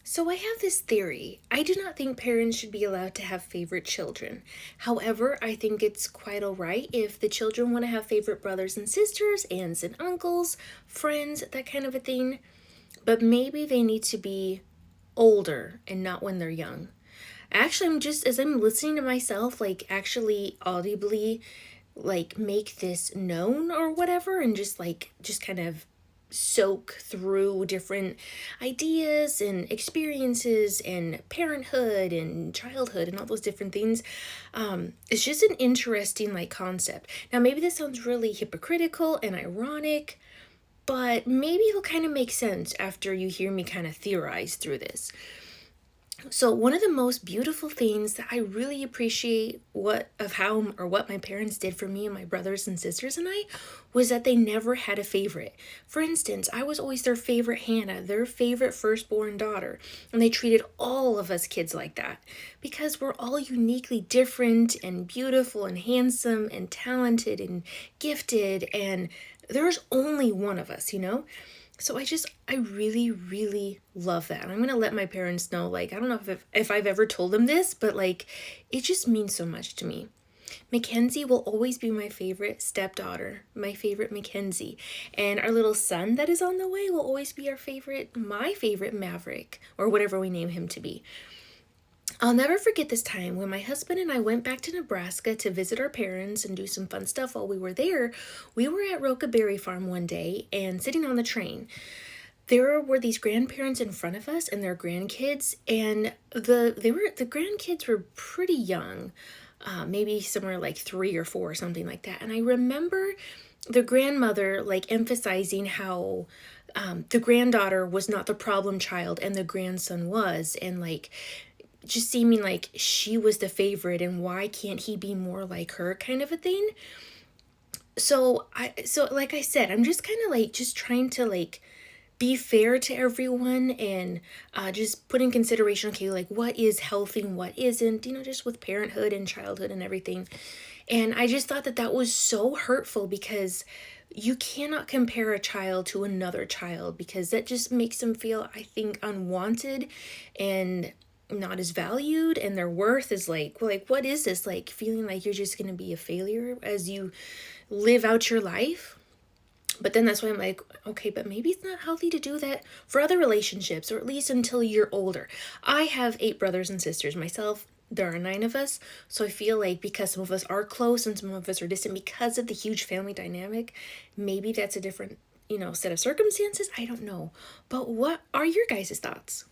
So I have this theory. I do not think parents should be allowed to have favorite children. However, I think it's quite alright if the children want to have favorite brothers and sisters, aunts and uncles, friends, that kind of a thing. But maybe they need to be older and not when they're young. Actually, I'm just, as I'm listening to myself, like actually audibly, like make this known or whatever, and just kind of soak through different ideas and experiences and parenthood and childhood and all those different things. It's just an interesting like concept. Now maybe this sounds really hypocritical and ironic, but maybe it'll kind of make sense after you hear me kind of theorize through this. So one of the most beautiful things that I really appreciate what my parents did for me and my brothers and sisters and I was that they never had a favorite. For instance, I was always their favorite Hannah, their favorite firstborn daughter, and they treated all of us kids like that because we're all uniquely different and beautiful and handsome and talented and gifted, and there's only one of us. So I really, really love that. And I'm gonna let my parents know, like, I don't know if I've ever told them this, but like, it just means so much to me. Mackenzie will always be my favorite stepdaughter, my favorite Mackenzie. And our little son that is on the way will always be my favorite Maverick, or whatever we name him to be. I'll never forget this time when my husband and I went back to Nebraska to visit our parents and do some fun stuff while we were there. We were at Roca Berry Farm one day and sitting on the train. There were these grandparents in front of us and their grandkids, and the grandkids were pretty young, maybe somewhere like 3 or 4 or something like that. And I remember the grandmother like emphasizing how the granddaughter was not the problem child and the grandson was, and like just seeming like she was the favorite and why can't he be more like her kind of a thing. So like I said, I'm just kind of like just trying to like be fair to everyone and just put in consideration, okay, like what is healthy and what isn't, just with parenthood and childhood and everything. And I just thought that that was so hurtful because you cannot compare a child to another child because that just makes them feel, I think, unwanted and not as valued, and their worth is like, well, like what is this, like feeling like you're just going to be a failure as you live out your life. But then that's why I'm like, okay, but maybe it's not healthy to do that for other relationships, or at least until you're older. I have 8 brothers and sisters myself. There are 9 of us. So I feel like because some of us are close and some of us are distant because of the huge family dynamic, maybe that's a different, set of circumstances. I don't know. But what are your guys' thoughts?